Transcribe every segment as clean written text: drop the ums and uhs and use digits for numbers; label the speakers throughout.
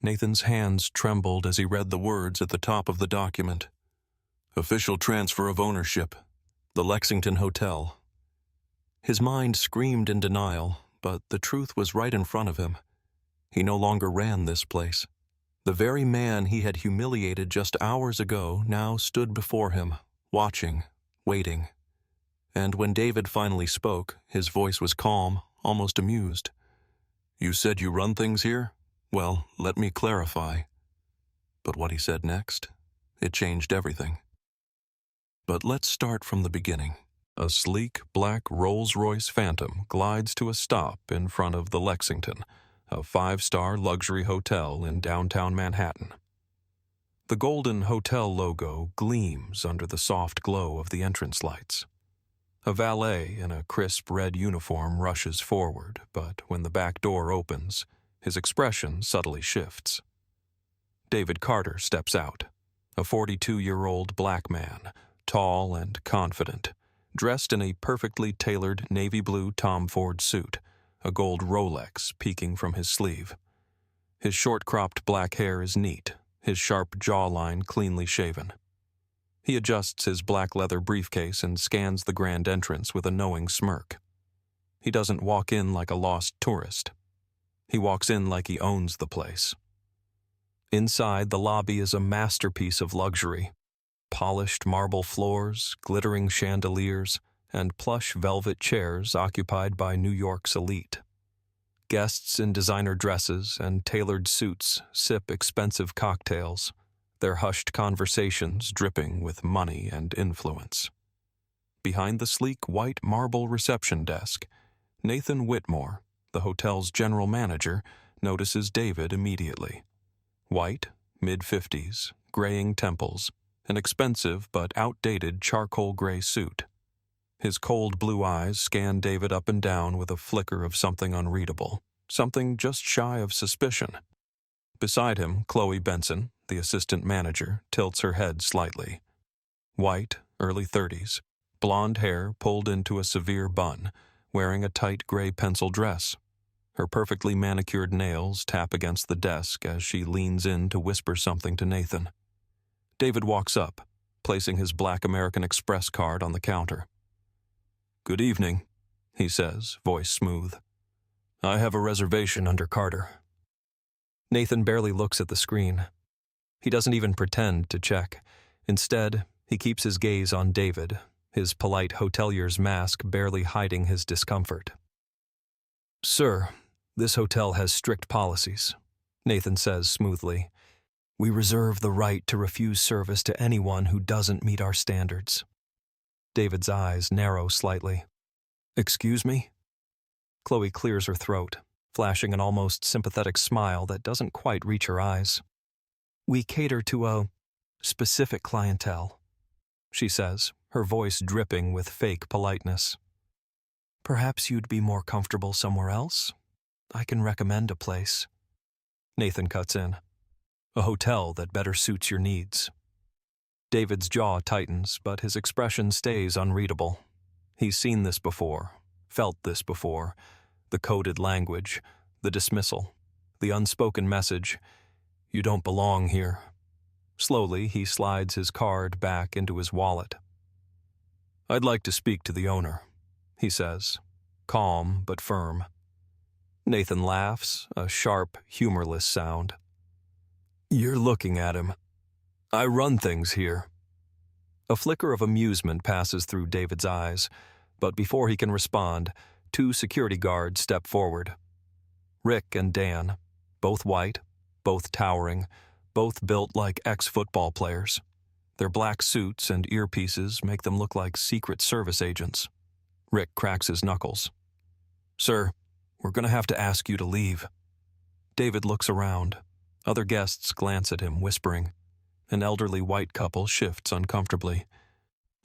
Speaker 1: Nathan's hands trembled as he read the words at the top of the document. Official transfer of ownership. The Lexington Hotel. His mind screamed in denial, but the truth was right in front of him. He no longer ran this place. The very man he had humiliated just hours ago now stood before him, watching, waiting. And when David finally spoke, his voice was calm, almost amused. "You said you run things here? Well, let me clarify." But what he said next, it changed everything. But let's start from the beginning. A sleek, black Rolls-Royce Phantom glides to a stop in front of the Lexington, a 5-star luxury hotel in downtown Manhattan. The golden hotel logo gleams under the soft glow of the entrance lights. A valet in a crisp red uniform rushes forward, but when the back door opens, his expression subtly shifts. David Carter steps out, a 42-year-old black man, tall and confident, dressed in a perfectly tailored navy blue Tom Ford suit, a gold Rolex peeking from his sleeve. His short-cropped black hair is neat, his sharp jawline cleanly shaven. He adjusts his black leather briefcase and scans the grand entrance with a knowing smirk. He doesn't walk in like a lost tourist. He walks in like he owns the place. Inside, the lobby is a masterpiece of luxury. Polished marble floors, glittering chandeliers, and plush velvet chairs occupied by New York's elite. Guests in designer dresses and tailored suits sip expensive cocktails, their hushed conversations dripping with money and influence. Behind the sleek white marble reception desk, Nathan Whitmore, the hotel's general manager, notices David immediately. White, mid-50s, graying temples, an expensive but outdated charcoal gray suit. His cold blue eyes scan David up and down with a flicker of something unreadable, something just shy of suspicion. Beside him, Chloe Benson, the assistant manager, tilts her head slightly. White, early 30s, blonde hair pulled into a severe bun, wearing a tight gray pencil dress. Her perfectly manicured nails tap against the desk as she leans in to whisper something to Nathan. David walks up, placing his black American Express card on the counter. "Good evening," he says, voice smooth. "I have a reservation under Carter." Nathan barely looks at the screen. He doesn't even pretend to check. Instead, he keeps his gaze on David, his polite hotelier's mask barely hiding his discomfort. "Sir, this hotel has strict policies," Nathan says smoothly. "We reserve the right to refuse service to anyone who doesn't meet our standards." David's eyes narrow slightly. "Excuse me?" Chloe clears her throat, flashing an almost sympathetic smile that doesn't quite reach her eyes. "We cater to a specific clientele," she says, her voice dripping with fake politeness. "Perhaps you'd be more comfortable somewhere else? I can recommend a place." Nathan cuts in. "A hotel that better suits your needs." David's jaw tightens, but his expression stays unreadable. He's seen this before, felt this before. The coded language, the dismissal, the unspoken message, "You don't belong here." Slowly, he slides his card back into his wallet. "I'd like to speak to the owner," he says, calm but firm. Nathan laughs, a sharp, humorless sound. "You're looking at him. I run things here." A flicker of amusement passes through David's eyes, but before he can respond, 2 security guards step forward. Rick and Dan, both white, both towering, both built like ex-football players. Their black suits and earpieces make them look like Secret Service agents. Rick cracks his knuckles. "Sir, we're going to have to ask you to leave." David looks around. Other guests glance at him, whispering. An elderly white couple shifts uncomfortably.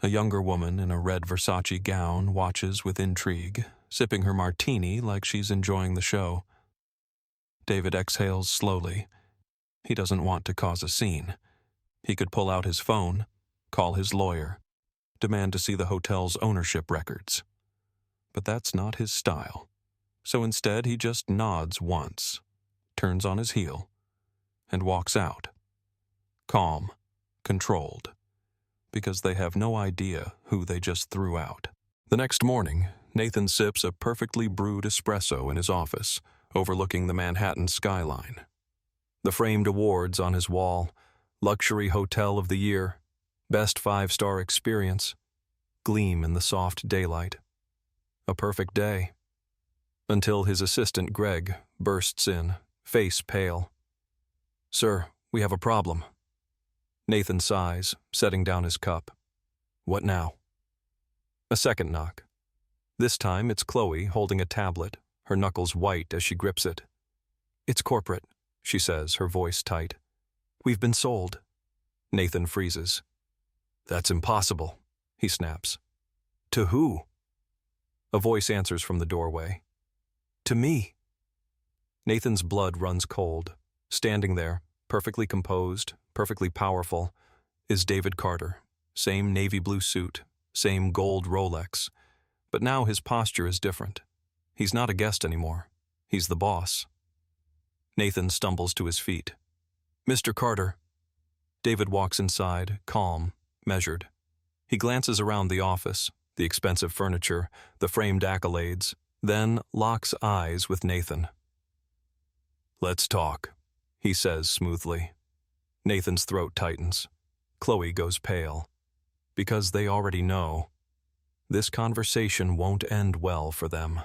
Speaker 1: A younger woman in a red Versace gown watches with intrigue, sipping her martini like she's enjoying the show. David exhales slowly. He doesn't want to cause a scene. He could pull out his phone, call his lawyer, demand to see the hotel's ownership records. But that's not his style. So instead he just nods once, turns on his heel, and walks out. Calm, controlled, because they have no idea who they just threw out. The next morning, Nathan sips a perfectly brewed espresso in his office, overlooking the Manhattan skyline. The framed awards on his wall, Luxury Hotel of the Year, Best 5-Star Experience, gleam in the soft daylight. A perfect day. Until his assistant Greg bursts in, face pale. "Sir, we have a problem." Nathan sighs, setting down his cup. "What now?" A second knock. This time it's Chloe holding a tablet, her knuckles white as she grips it. "It's corporate," she says, her voice tight. "We've been sold." Nathan freezes. "That's impossible," he snaps. "To who?" A voice answers from the doorway. "To me." Nathan's blood runs cold. Standing there, perfectly composed, perfectly powerful, is David Carter. Same navy blue suit, same gold Rolex. But now his posture is different. He's not a guest anymore. He's the boss. Nathan stumbles to his feet. "Mr. Carter." David walks inside, calm, measured. He glances around the office, the expensive furniture, the framed accolades, then locks eyes with Nathan. "Let's talk," he says smoothly. Nathan's throat tightens. Chloe goes pale. Because they already know. This conversation won't end well for them.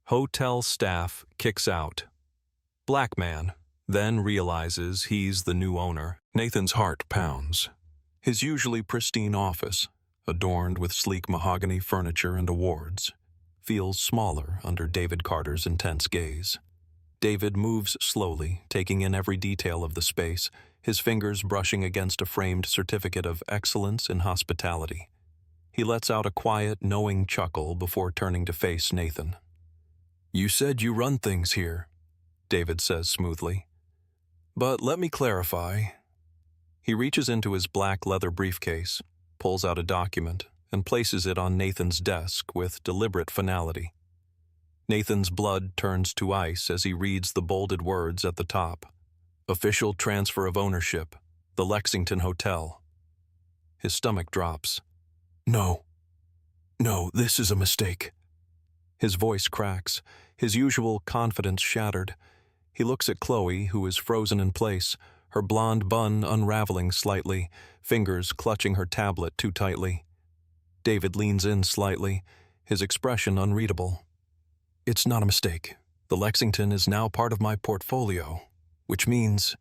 Speaker 1: Hotel staff kicks out. Black man then realizes he's the new owner. Nathan's heart pounds. His usually pristine office, adorned with sleek mahogany furniture and awards, feels smaller under David Carter's intense gaze. David moves slowly, taking in every detail of the space, his fingers brushing against a framed certificate of excellence in hospitality. He lets out a quiet, knowing chuckle before turning to face Nathan. "You said you run things here," David says smoothly. "But let me clarify." He reaches into his black leather briefcase, pulls out a document, and places it on Nathan's desk with deliberate finality. Nathan's blood turns to ice as he reads the bolded words at the top. "Official transfer of ownership, the Lexington Hotel." His stomach drops. No, this is a mistake." His voice cracks, his usual confidence shattered. He looks at Chloe, who is frozen in place, her blonde bun unraveling slightly, fingers clutching her tablet too tightly. David leans in slightly, his expression unreadable. "It's not a mistake. The Lexington is now part of my portfolio, which means..."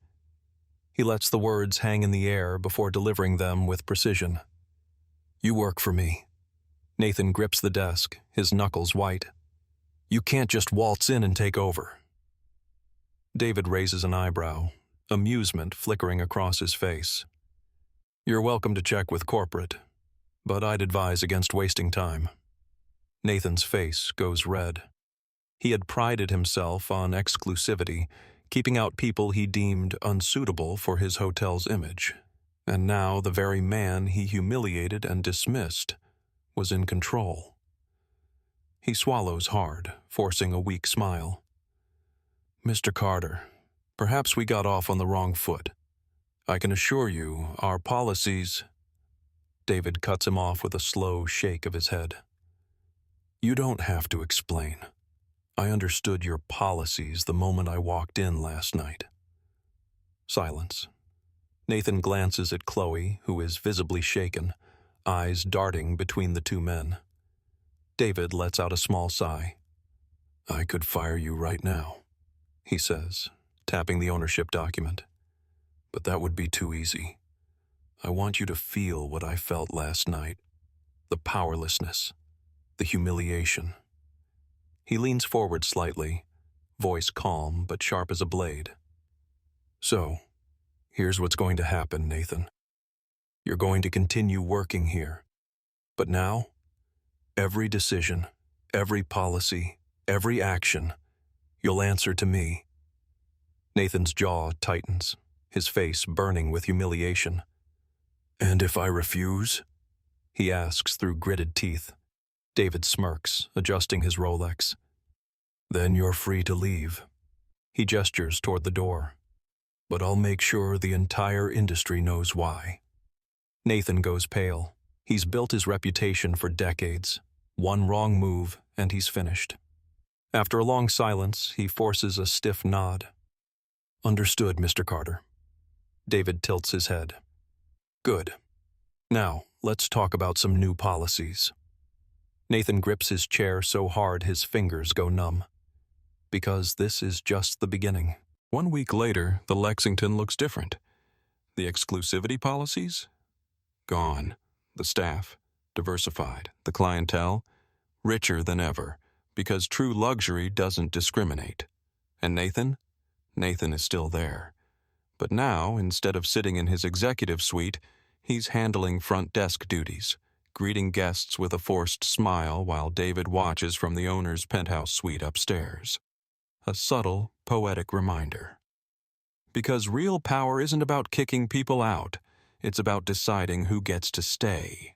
Speaker 1: He lets the words hang in the air before delivering them with precision. "You work for me." Nathan grips the desk, his knuckles white. "You can't just waltz in and take over." David raises an eyebrow, amusement flickering across his face. "You're welcome to check with corporate, but I'd advise against wasting time." Nathan's face goes red. He had prided himself on exclusivity, keeping out people he deemed unsuitable for his hotel's image. And now the very man he humiliated and dismissed was in control. He swallows hard, forcing a weak smile. "Mr. Carter, perhaps we got off on the wrong foot. I can assure you, our policies..." David cuts him off with a slow shake of his head. "You don't have to explain. I understood your policies the moment I walked in last night." Silence. Nathan glances at Chloe, who is visibly shaken, eyes darting between the two men. David lets out a small sigh. "I could fire you right now," he says, tapping the ownership document. "But that would be too easy. I want you to feel what I felt last night. The powerlessness, the humiliation." He leans forward slightly, voice calm but sharp as a blade. "So, here's what's going to happen, Nathan. You're going to continue working here. But now, every decision, every policy, every action, you'll answer to me." Nathan's jaw tightens, his face burning with humiliation. "And if I refuse?" he asks through gritted teeth. David smirks, adjusting his Rolex. "Then you're free to leave." He gestures toward the door. but I'll make sure the entire industry knows why. Nathan goes pale. He's built his reputation for decades. One wrong move, and he's finished. After a long silence, he forces a stiff nod. Understood, Mr. Carter. David tilts his head. Good. Now, let's talk about some new policies. Nathan grips his chair so hard his fingers go numb. Because this is just the beginning. 1 week later, the Lexington looks different. The exclusivity policies? Gone. The staff, diversified. The clientele, richer than ever, because true luxury doesn't discriminate. And Nathan? Nathan is still there. But now, instead of sitting in his executive suite, he's handling front desk duties, greeting guests with a forced smile while David watches from the owner's penthouse suite upstairs. A subtle, poetic reminder. Because real power isn't about kicking people out, it's about deciding who gets to stay.